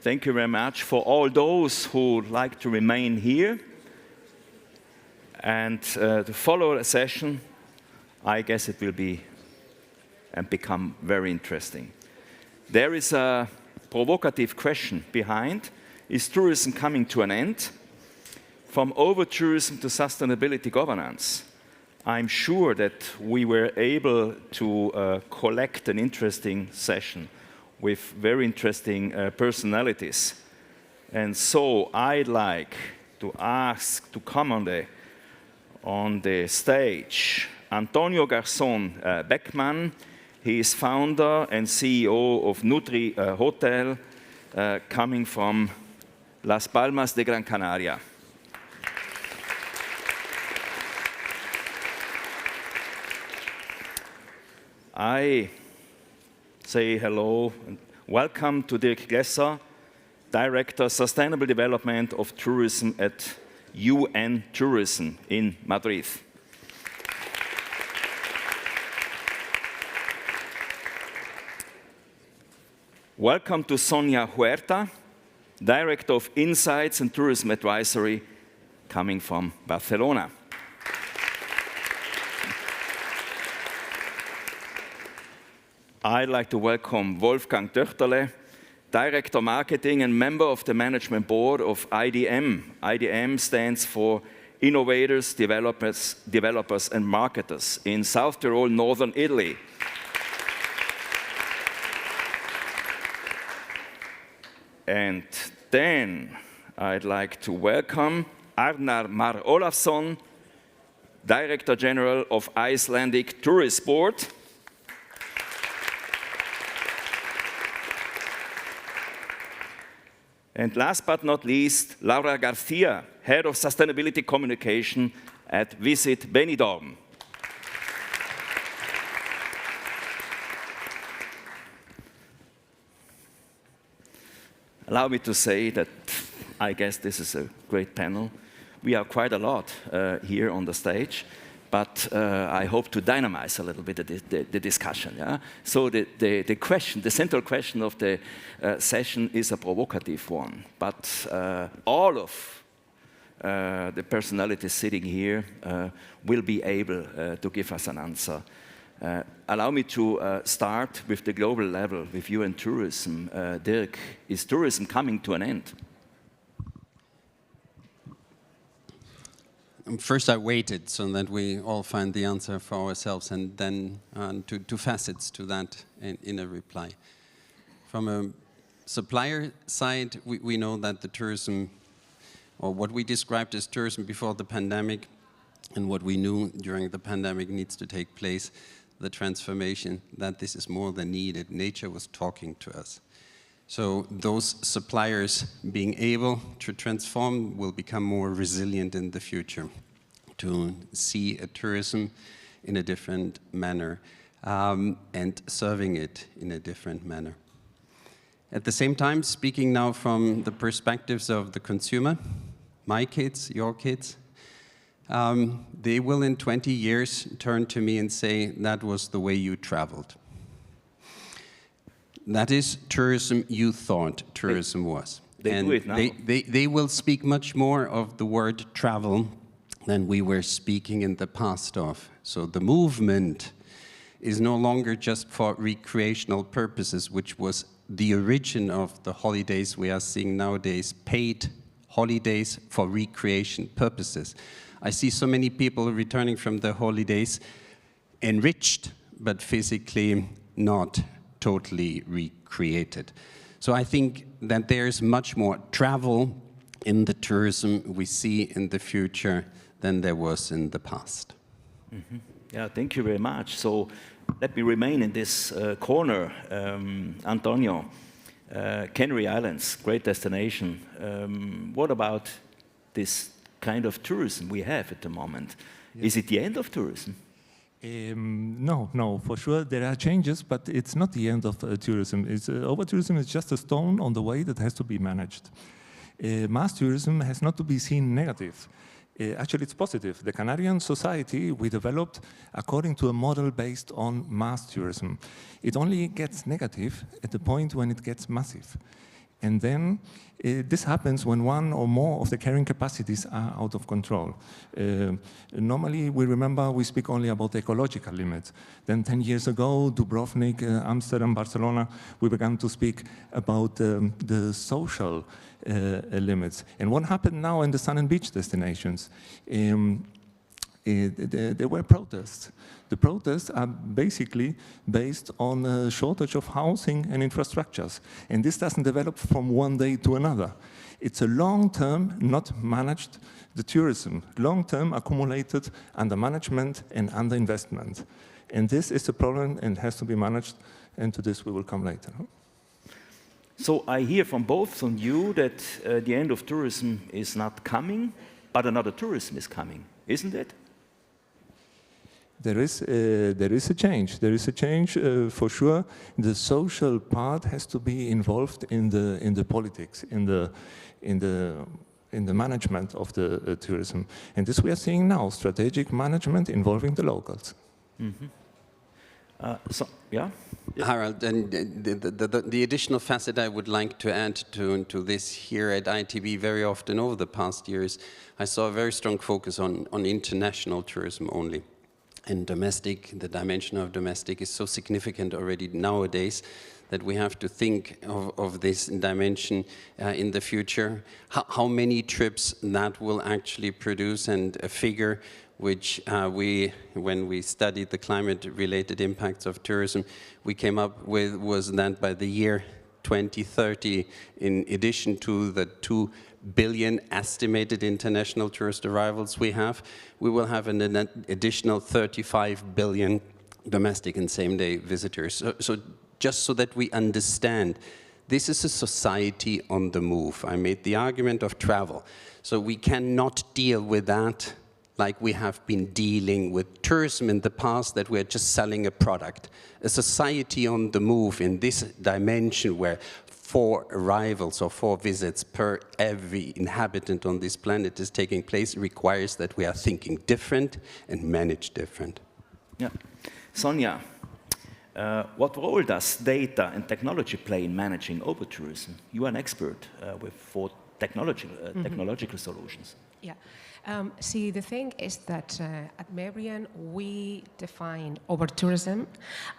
Thank you very much for all those who would like to remain here and to follow a session. I guess it will be and become very interesting. There is a provocative question behind. Is tourism coming to an end? From overtourism to sustainability governance. I'm sure that we were able to collect an interesting session with very interesting personalities. And so I'd like to ask to come on the stage Antonio Garzón Beckman. He is founder and CEO of Nutri Hotel, coming from Las Palmas de Gran Canaria. I say hello and welcome to Dirk Glesser, Director Sustainable Development of Tourism at UN Tourism in Madrid. Welcome to Sonia Huerta, Director of Insights and Tourism Advisory, coming from Barcelona. I'd like to welcome Wolfgang Töchterle, Director Marketing and member of the Management Board of IDM. IDM stands for Innovators, Developers and Marketers in South Tyrol, Northern Italy. And then I'd like to welcome Arnar Mar Olafsson, Director General of Icelandic Tourist Board. And last but not least, Laura Garcia, Head of Sustainability Communication at Visit Benidorm. Allow me to say that I guess this is a great panel. We are quite a lot here on the stage, but I hope to dynamize a little bit the discussion. Yeah? So the question, the central question of the session is a provocative one, but all of the personalities sitting here will be able to give us an answer. Allow me to start with the global level, with you and tourism. Dirk, is tourism coming to an end? First, I waited so that we all find the answer for ourselves, and then two facets to that in a reply. From a supplier side, we know that the tourism, or what we described as tourism before the pandemic, and what we knew during the pandemic needs to take place, the transformation, that this is more than needed. Nature was talking to us. So those suppliers being able to transform will become more resilient in the future, to see a tourism in a different manner and serving it in a different manner. At the same time, speaking now from the perspectives of the consumer, my kids, your kids, they will in 20 years turn to me and say, that was the way you traveled. That is tourism you thought tourism was. They do it now. They will speak much more of the word travel than we were speaking in the past of. So the movement is no longer just for recreational purposes, which was the origin of the holidays we are seeing nowadays, paid holidays for recreation purposes. I see so many people returning from the holidays enriched, but physically not totally recreated. So I think that there's much more travel in the tourism we see in the future than there was in the past. Mm-hmm. Yeah, thank you very much. So let me remain in this corner. Antonio, Canary Islands, great destination. What about this kind of tourism we have at the moment? Yeah. Is it the end of tourism? No, for sure there are changes, but it's not the end of tourism. Overtourism is just a stone on the way that has to be managed. Mass tourism has not to be seen negative. Actually, it's positive. The Canarian society we developed according to a model based on mass tourism. It only gets negative at the point when it gets massive. And then this happens when one or more of the carrying capacities are out of control. Normally, we speak only about ecological limits. Then 10 years ago, Dubrovnik, Amsterdam, Barcelona, we began to speak about the social limits. And what happened now in the sun and beach destinations? There were protests. The protests are basically based on a shortage of housing and infrastructures. And this doesn't develop from one day to another. It's a long-term, not managed, the tourism, long-term accumulated under management and under investment. And this is a problem and has to be managed, and to this we will come later. So I hear from both of you that the end of tourism is not coming, but another tourism is coming, isn't it? There is a change. There is a change for sure. The social part has to be involved in the politics, in the management of the tourism, and this we are seeing now: strategic management involving the locals. Mm-hmm. Yeah. Harald, and the additional facet I would like to add to this here at ITB, very often over the past years, I saw a very strong focus on international tourism only. And domestic, the dimension of domestic is so significant already nowadays that we have to think of this dimension in the future. How many trips that will actually produce, and a figure which when we studied the climate-related impacts of tourism, we came up with was that by the year 2030, in addition to the 2 billion estimated international tourist arrivals we will have an additional 35 billion domestic and same-day visitors. So just so that we understand, this is a society on the move. I made the argument of travel. So we cannot deal with that like we have been dealing with tourism in the past, that we're just selling a product. A society on the move in this dimension where 4 arrivals or 4 visits per every inhabitant on this planet is taking place requires that we are thinking different and manage different. Yeah. Sonja, what role does data and technology play in managing overtourism? You are an expert for technological solutions. Yeah. See, the thing is that at Merian, we define overtourism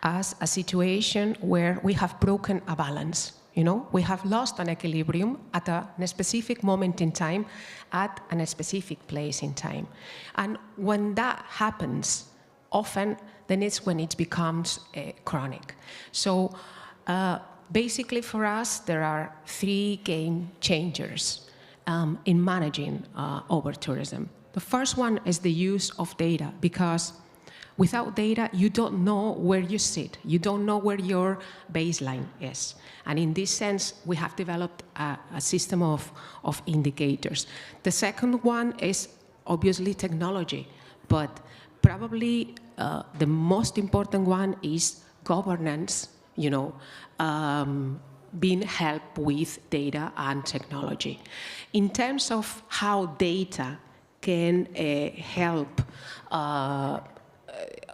as a situation where we have broken a balance. You know, we have lost an equilibrium at a specific moment in time, at a specific place in time. And when that happens, often, then it's when it becomes chronic. So basically for us, there are 3 game changers in managing overtourism. The first one is the use of data, because without data, you don't know where you sit. You don't know where your baseline is. And in this sense, we have developed a system of indicators. The second one is obviously technology, but probably the most important one is governance, you know, being helped with data and technology. In terms of how data can help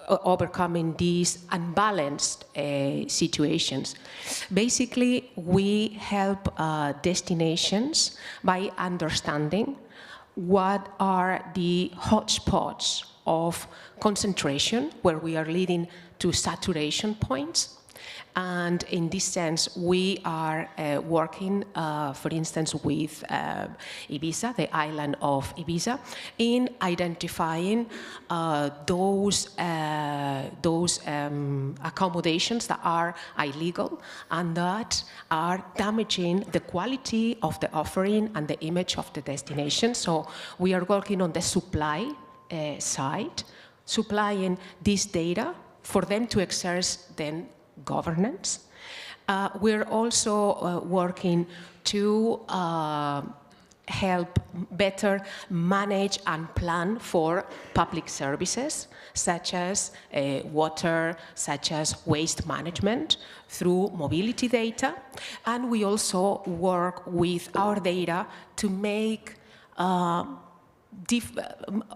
overcoming these unbalanced situations. Basically, we help destinations by understanding what are the hotspots of concentration, where we are leading to saturation points. And in this sense, we are working, for instance, with Ibiza, the island of Ibiza, in identifying those accommodations that are illegal and that are damaging the quality of the offering and the image of the destination. So we are working on the supply side, supplying this data for them to exercise then governance. We're also working to help better manage and plan for public services, such as water, such as waste management, through mobility data. And we also work with our data to make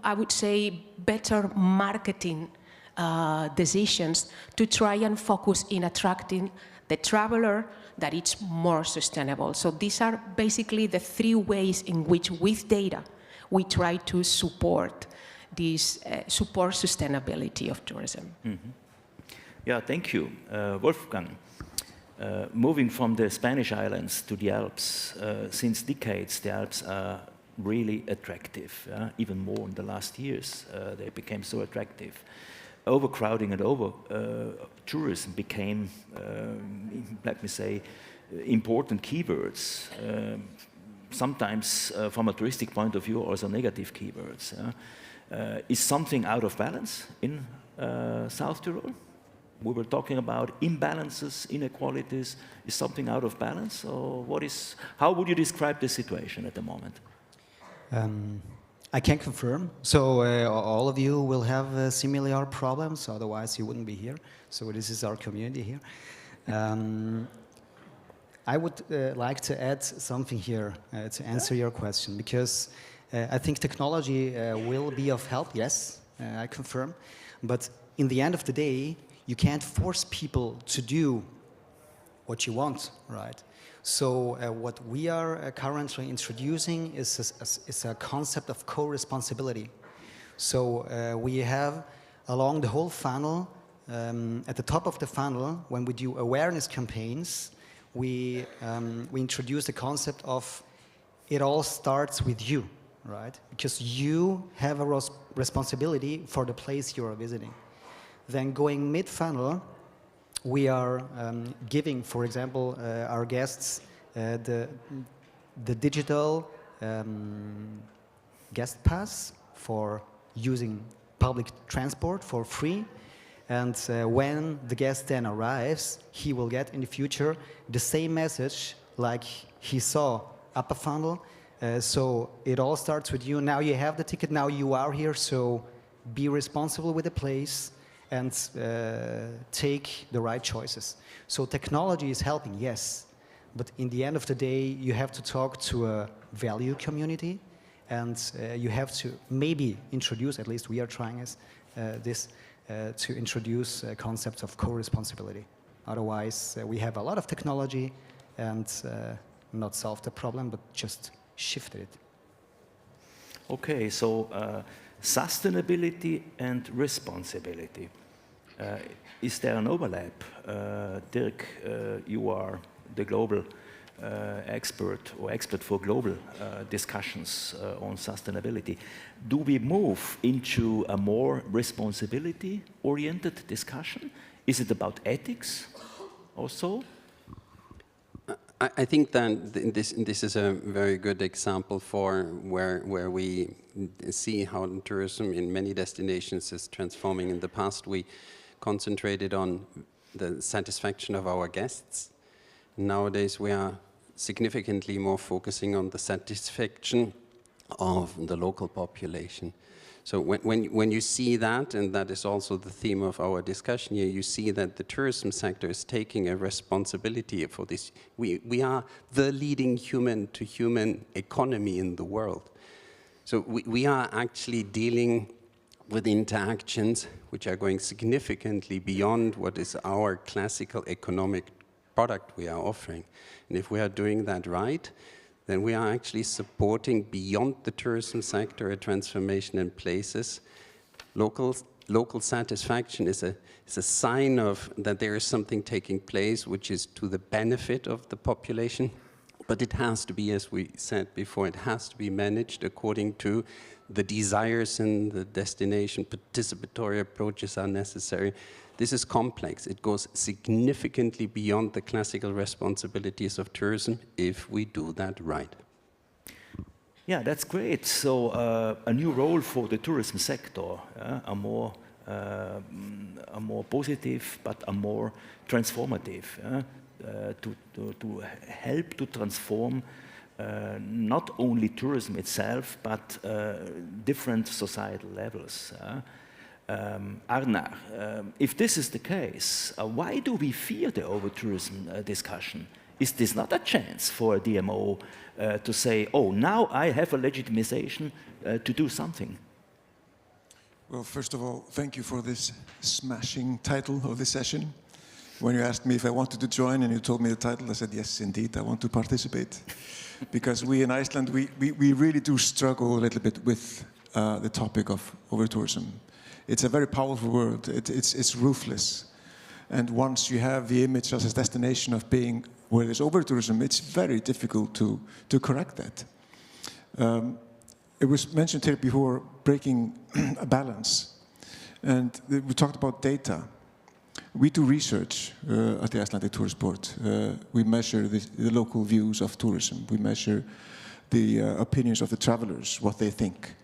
I would say, better marketing decisions to try and focus in attracting the traveler that it's more sustainable. So these are basically the three ways in which, with data, we try to support this support sustainability of tourism. Mm-hmm. Yeah, thank you, Wolfgang. Moving from the Spanish islands to the Alps, since decades the Alps are really attractive, even more in the last years. They became so attractive. Overcrowding and over-tourism became, let me say, important keywords. Sometimes, from a touristic point of view, also negative keywords. Is something out of balance in South Tyrol? We were talking about imbalances, inequalities. Is something out of balance, or what is? How would you describe the situation at the moment? I can confirm. So all of you will have similar problems, otherwise you wouldn't be here. So this is our community here. I would like to add something here to answer your question, because I think technology will be of help, yes, I confirm. But in the end of the day, you can't force people to do what you want, right? So what we are currently introducing is a concept of co-responsibility. So we have along the whole funnel, at the top of the funnel, when we do awareness campaigns, we introduce the concept of it all starts with you, right? Because you have a responsibility for the place you are visiting. Then going mid-funnel, we are giving, for example, our guests the digital guest pass for using public transport for free. And when the guest then arrives, he will get in the future the same message like he saw upper funnel. So it all starts with you. Now you have the ticket, now you are here, so be responsible with the place and take the right choices. So technology is helping, yes, but in the end of the day, you have to talk to a value community, and you have to maybe introduce, at least we are trying this, to introduce concepts of co-responsibility. Otherwise, we have a lot of technology and not solved the problem, but just shifted it. Okay, so sustainability and responsibility. Is there an overlap? Dirk, you are the global expert for global discussions on sustainability. Do we move into a more responsibility-oriented discussion? Is it about ethics also? I think that this is a very good example for where we see how tourism in many destinations is transforming. In the past, we concentrated on the satisfaction of our guests. Nowadays, we are significantly more focusing on the satisfaction of the local population. So when you see that, and that is also the theme of our discussion here, you see that the tourism sector is taking a responsibility for this. We are the leading human-to-human economy in the world. So we are actually dealing with interactions which are going significantly beyond what is our classical economic product we are offering. And if we are doing that right, then we are actually supporting beyond the tourism sector a transformation in places. Local satisfaction is a sign of that there is something taking place which is to the benefit of the population, but it has to be, as we said before, it has to be managed according to the desires in the destination. Participatory approaches are necessary. This is complex. It goes significantly beyond the classical responsibilities of tourism if we do that right. Yeah, that's great. So a new role for the tourism sector, a more positive, but a more transformative, to help to transform not only tourism itself, but different societal levels. Arnar, if this is the case, why do we fear the over-tourism discussion Is this not a chance for a DMO to say, oh, now I have a legitimization to do something? Well, first of all, thank you for this smashing title of this session. When you asked me if I wanted to join and you told me the title, I said, yes, indeed, I want to participate. Because we in Iceland, we really do struggle a little bit with the topic of overtourism. It's a very powerful word. It's ruthless. And once you have the image as a destination of being where there's overtourism, it's very difficult to correct that. It was mentioned here before, breaking a balance. And we talked about data. We do research at the Icelandic Tourist Board. We measure the local views of tourism. We measure the opinions of the travelers, what they think.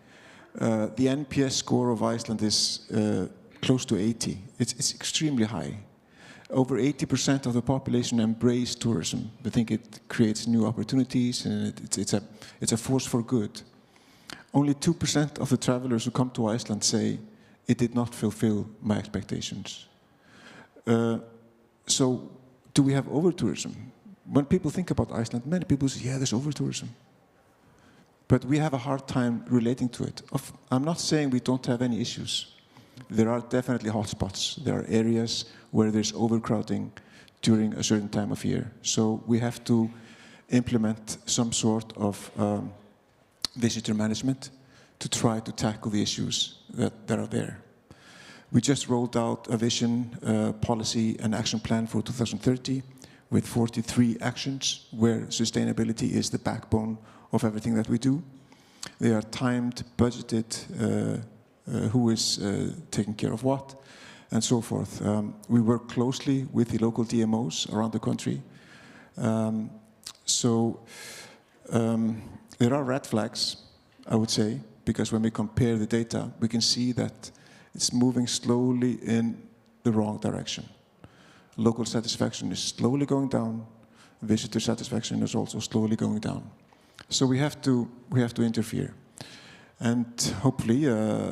The NPS score of Iceland is close to 80. It's extremely high. Over 80% of the population embrace tourism. They think it creates new opportunities and it's a force for good. Only 2% of the travelers who come to Iceland say it did not fulfill my expectations. So, do we have overtourism? When people think about Iceland, many people say, yeah, there's overtourism. But we have a hard time relating to it. I'm not saying we don't have any issues. There are definitely hotspots. There are areas where there's overcrowding during a certain time of year. So we have to implement some sort of visitor management to try to tackle the issues that are there. We just rolled out a vision, policy and action plan for 2030 with 43 actions where sustainability is the backbone of everything that we do. They are timed, budgeted, who is taking care of what, and so forth. We work closely with the local DMOs around the country. There are red flags, I would say, because when we compare the data, we can see that it's moving slowly in the wrong direction. Local satisfaction is slowly going down. Visitor satisfaction is also slowly going down. So we have to interfere. And hopefully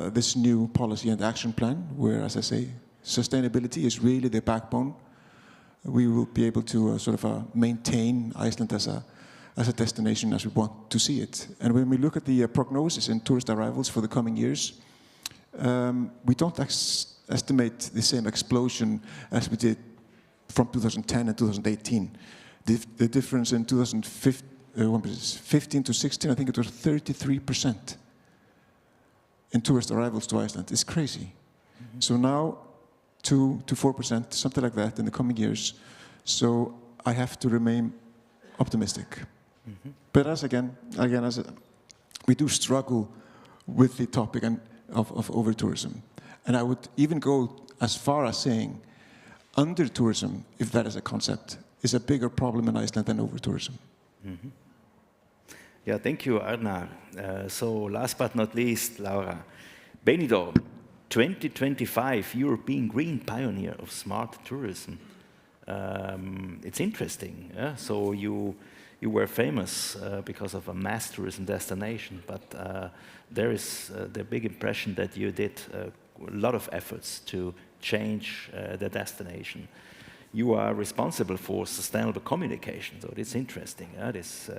this new policy and action plan, where, as I say, sustainability is really the backbone, we will be able to maintain Iceland as a destination as we want to see it. And when we look at the prognosis in tourist arrivals for the coming years, we don't estimate the same explosion as we did from 2010 and 2018. The difference in 2015 to 16, I think it was 33% in tourist arrivals to Iceland. It's crazy. Mm-hmm. So now 2 to 4%, something like that in the coming years. So I have to remain optimistic. Mm-hmm. But we do struggle with the topic of over-tourism. And I would even go as far as saying under-tourism, if that is a concept, is a bigger problem in Iceland than over-tourism. Mm-hmm. Yeah, thank you, Arnar. So last but not least, Laura. Benidorm, 2025 European Green Pioneer of Smart Tourism. It's interesting. Yeah? So you were famous because of a mass tourism destination, but there is the big impression that you did a lot of efforts to change the destination. You are responsible for sustainable communication, so it's interesting, this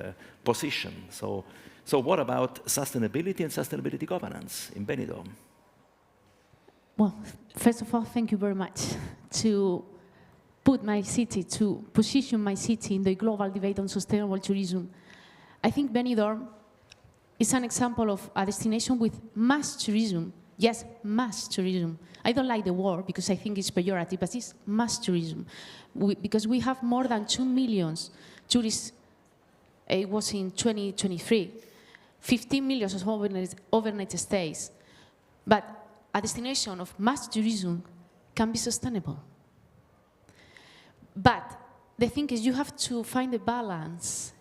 position. So what about sustainability and sustainability governance in Benidorm? Well, first of all, thank you very much to position my city in the global debate on sustainable tourism. I think Benidorm is an example of a destination with mass tourism. Yes, mass tourism. I don't like the word because I think it's pejorative, but it's mass tourism. Because we have more than 2 million tourists, it was in 2023, 15 million of overnight stays. But a destination of mass tourism can be sustainable. But the thing is, you have to find a balance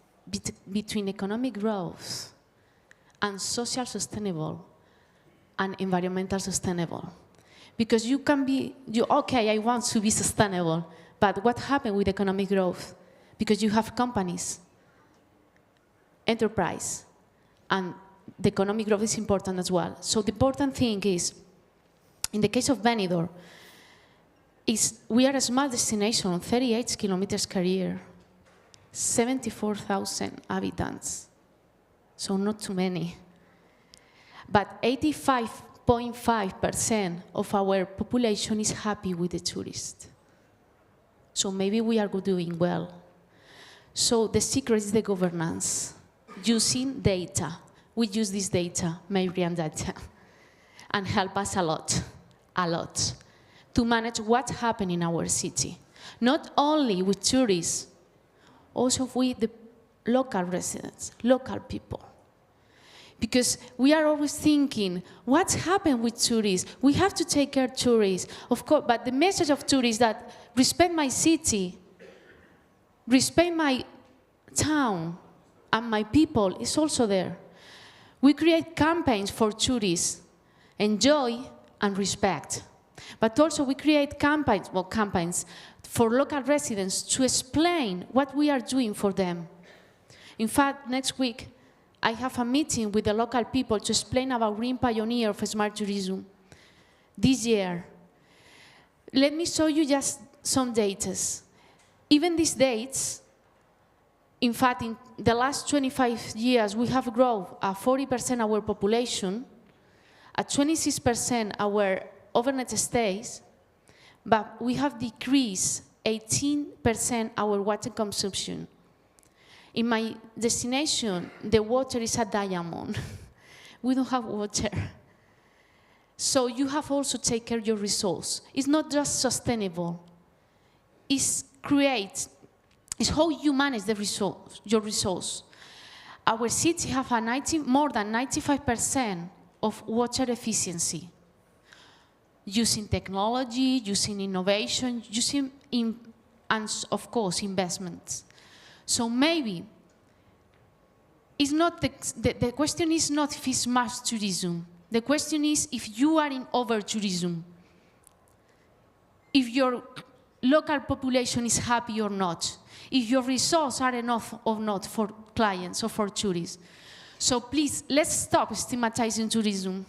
between economic growth and social sustainable and environmental sustainable. Because you can be, okay, I want to be sustainable, but what happened with economic growth? Because you have companies, enterprise, and the economic growth is important as well. So the important thing is, in the case of Benidorm, we are a small destination, 38 kilometers per year. 74,000 inhabitants, so not too many. But 85.5% of our population is happy with the tourists. So maybe we are doing well. So the secret is the governance, using data. We use this data, Marian data, and help us a lot, to manage what's happening in our city. Not only with tourists, also with the local residents, local people. Because we are always thinking, what's happened with tourists? We have to take care of tourists, of course, but the message of tourists that respect my city, respect my town and my people is also there. We create campaigns for tourists, enjoy and respect. But also we create campaigns for local residents to explain what we are doing for them. In fact, next week, I have a meeting with the local people to explain about Green Pioneer of Smart Tourism this year. Let me show you just some dates. Even these dates, in fact, in the last 25 years, we have grown at 40% our population, at 26% our overnight stays, but we have decreased 18% our water consumption. In my destination, the water is a diamond. We don't have water. So you have also to take care of your resource. It's not just sustainable. It's how you manage the resource, your resource. Our city have more than 95% of water efficiency. Using technology, using innovation, and of course, investments. So maybe it's not the question is not if it's mass tourism. The question is if you are in over-tourism. If your local population is happy or not. If your resources are enough or not for clients or for tourists. So please, let's stop stigmatizing tourism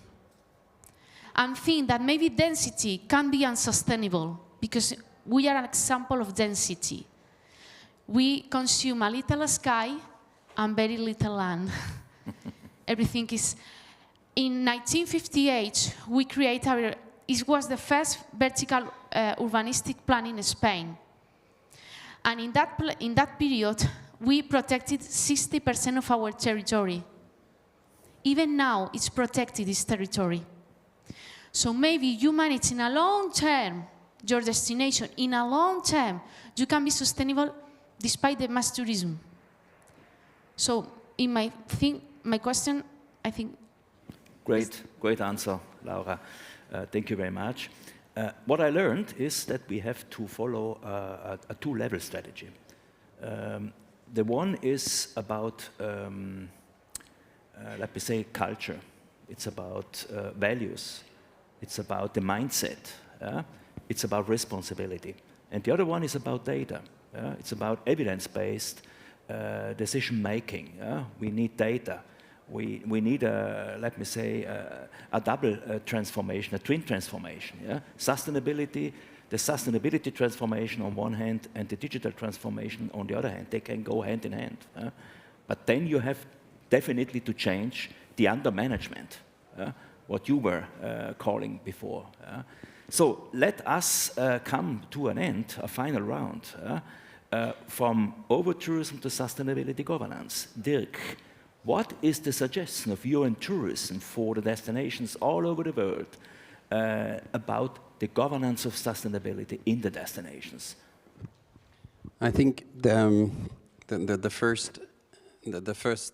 and think that maybe density can be unsustainable because we are an example of density. We consume a little sky and very little land. Everything is... In 1958, we created it was the first vertical urbanistic plan in Spain. And in that period, we protected 60% of our territory. Even now, it's protected, this territory. So maybe you manage in a long term, your destination, in a long term, you can be sustainable despite the mass tourism. So in my question, I think... Great answer, Laura. Thank you very much. What I learned is that we have to follow a two-level strategy. The one is about, let me say, culture. It's about values. It's about the mindset. It's about responsibility. And the other one is about data. It's about evidence-based decision-making. We need data. We need, let me say, a double transformation, a twin transformation. Sustainability, the sustainability transformation on one hand and the digital transformation on the other hand. They can go hand in hand. But then you have definitely to change the under-management, what you were calling before. So let us come to an end, a final round, from over-tourism to sustainability governance. Dirk, what is the suggestion of you and tourism for the destinations all over the world about the governance of sustainability in the destinations? I think the first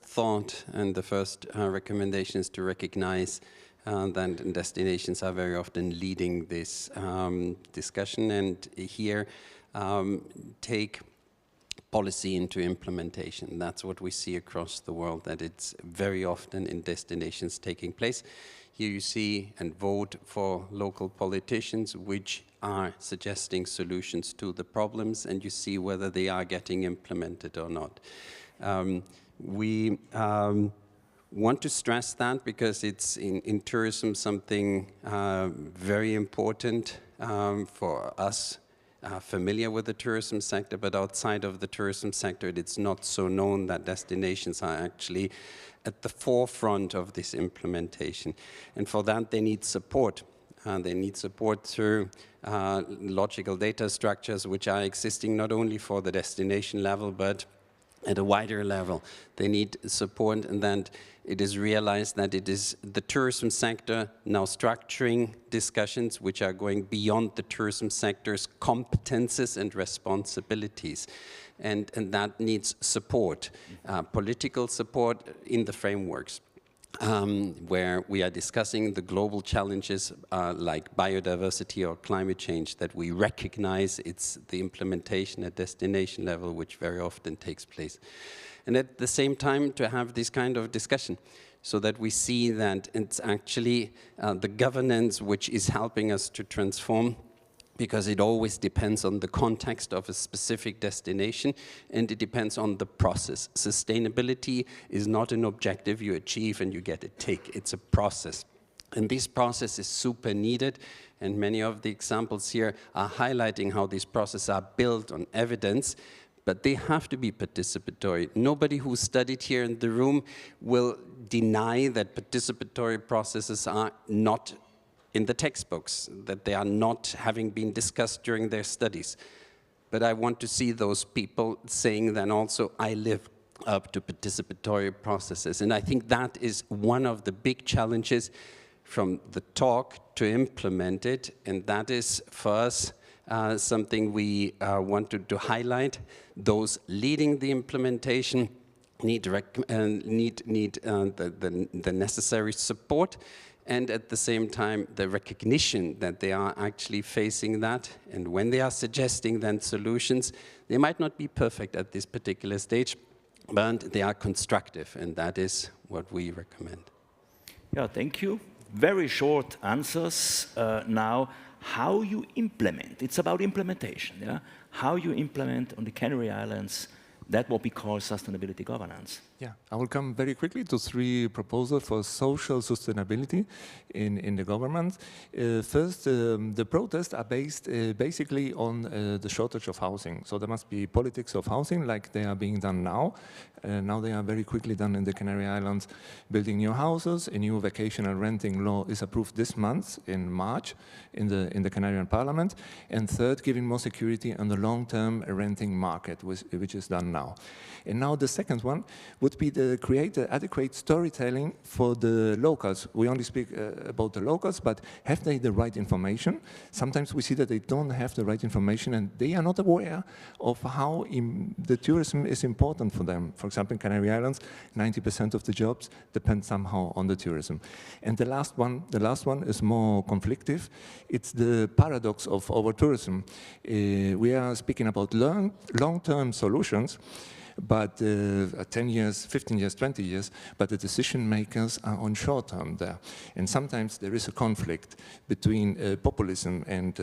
thought and the first recommendation is to recognize that destinations are very often leading this discussion, and here take policy into implementation. That's what we see across the world, that it's very often in destinations taking place. Here you see and vote for local politicians which are suggesting solutions to the problems, and you see whether they are getting implemented or not. We want to stress that because it's in tourism something very important for us familiar with the tourism sector, but outside of the tourism sector, it's not so known that destinations are actually at the forefront of this implementation. And for that, they need support. They need support through logical data structures, which are existing not only for the destination level, but at a wider level. They need support, and then it is realized that it is the tourism sector now structuring discussions which are going beyond the tourism sector's competences and responsibilities. And that needs support, political support in the frameworks. Where we are discussing the global challenges like biodiversity or climate change, that we recognize it's the implementation at destination level which very often takes place. And at the same time to have this kind of discussion so that we see that it's actually the governance which is helping us to transform, because it always depends on the context of a specific destination, and it depends on the process. Sustainability is not an objective you achieve and you get a tick, it's a process. And this process is super needed, and many of the examples here are highlighting how these processes are built on evidence, but they have to be participatory. Nobody who studied here in the room will deny that participatory processes are not in the textbooks, that they are not having been discussed during their studies. But I want to see those people saying then also, I live up to participatory processes. And I think that is one of the big challenges from the talk to implement it. And that is, for us, something we wanted to highlight. Those leading the implementation need the necessary support, and at the same time, the recognition that they are actually facing that. And when they are suggesting then solutions, they might not be perfect at this particular stage, but they are constructive, and that is what we recommend. Yeah, thank you. Very short answers. Now, how you implement. It's about implementation, yeah? How you implement on the Canary Islands that what we call sustainability governance. Yeah, I will come very quickly to 3 proposals for social sustainability in the government. First, the protests are based basically on the shortage of housing. So there must be politics of housing like they are being done now. Now they are very quickly done in the Canary Islands, building new houses. A new vacational renting law is approved this month in March in the Canarian Parliament. And third, giving more security on the long-term renting market, which is done now. And now the second one would be to create adequate storytelling for the locals. We only speak about the locals, but have they the right information? Sometimes we see that they don't have the right information and they are not aware of how the tourism is important for them. For example, in Canary Islands, 90% of the jobs depend somehow on the tourism. And the last one is more conflictive. It's the paradox of overtourism. We are speaking about long-term solutions, but 10 years, 15 years, 20 years, but the decision makers are on short term there. And sometimes there is a conflict between populism and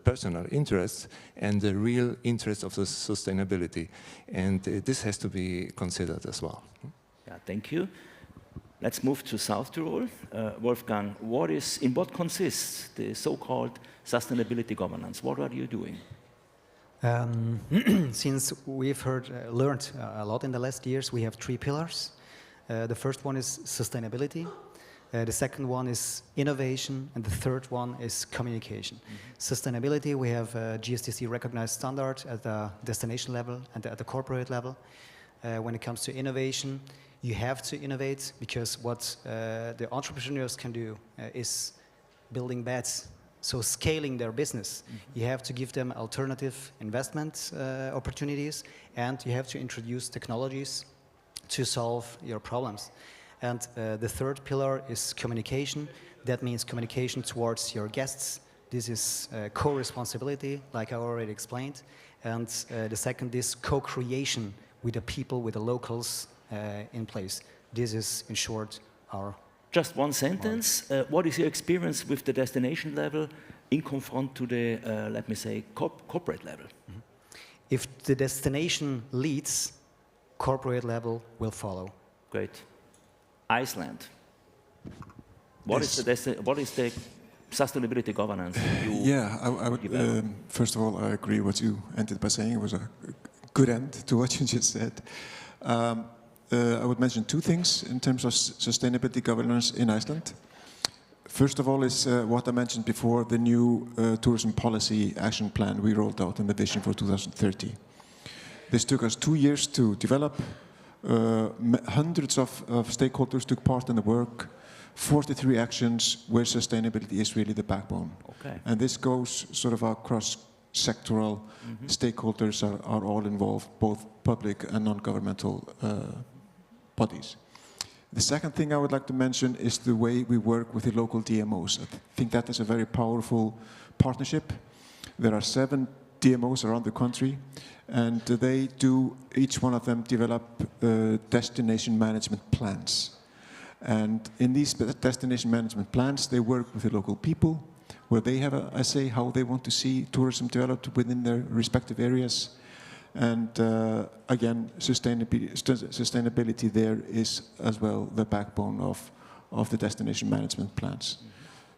personal interests and the real interest of the sustainability. And this has to be considered as well. Yeah, thank you. Let's move to South Tyrol. Wolfgang, in what consists the so-called sustainability governance? What are you doing? Since we've learned a lot in the last years, we have 3 pillars. The first one is sustainability, the second one is innovation, and the third one is communication. Sustainability, we have a GSTC recognized standard at the destination level and at the corporate level. When it comes to innovation, you have to innovate, because what the entrepreneurs can do is building beds. So scaling their business, you have to give them alternative investment opportunities, and you have to introduce technologies to solve your problems. And the third pillar is communication. That means communication towards your guests. This is co-responsibility, like I already explained. And the second is co-creation with the people, with the locals in place. This is, in short, our... Just one sentence. What is your experience with the destination level in confront to the, let me say, corporate level? If the destination leads, corporate level will follow. Great. Iceland. What is the sustainability governance? Yeah, I would. First of all, I agree what you ended by saying. It was a good end to what you just said. I would mention two things in terms of sustainability governance in Iceland. First of all is what I mentioned before, the new tourism policy action plan we rolled out in the vision for 2030. This took us 2 years to develop. Hundreds of stakeholders took part in the work. 43 actions where sustainability is really the backbone. Okay. And this goes sort of across sectoral. Stakeholders are all involved, both public and non-governmental bodies. The second thing I would like to mention is the way we work with the local DMOs. I think that is a very powerful partnership. There are 7 DMOs around the country, and they do, each one of them, develop destination management plans. And in these destination management plans, they work with the local people, where they have a say how they want to see tourism developed within their respective areas. And again, sustainability there is as well the backbone of the destination management plans.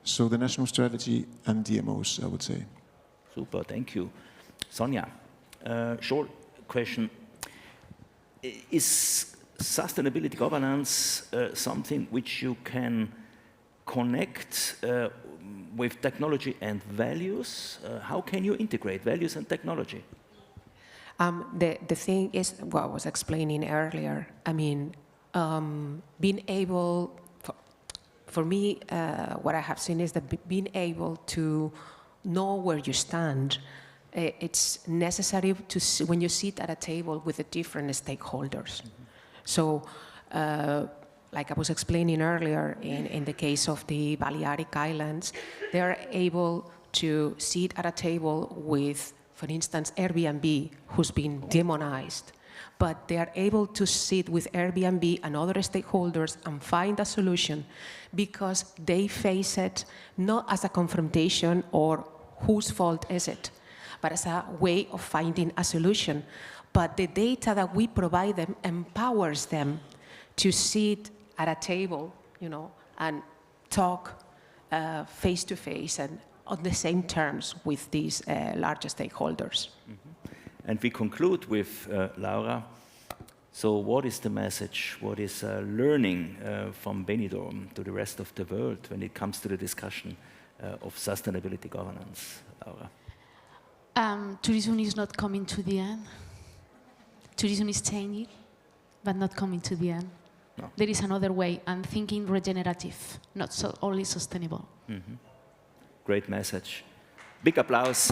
So the national strategy and DMOs, I would say. Super, thank you. Sonja, short question. Is sustainability governance something which you can connect with technology and values? How can you integrate values and technology? The thing is, what I was explaining earlier, I mean, being able, for me, what I have seen is that being able to know where you stand, it's necessary to see, when you sit at a table with the different stakeholders. So, like I was explaining earlier, in the case of the Balearic Islands, they're able to sit at a table with, for instance, Airbnb, who's been demonized, but they are able to sit with Airbnb and other stakeholders and find a solution because they face it not as a confrontation or whose fault is it, but as a way of finding a solution. But the data that we provide them empowers them to sit at a table, you know, and talk face to face and on the same terms with these larger stakeholders. And we conclude with Laura. So what is the message? What is learning from Benidorm to the rest of the world when it comes to the discussion of sustainability governance, Laura? Tourism is not coming to the end. Tourism is changing, but not coming to the end. No. There is another way, and thinking regenerative, not so only sustainable. Great message. Big applause.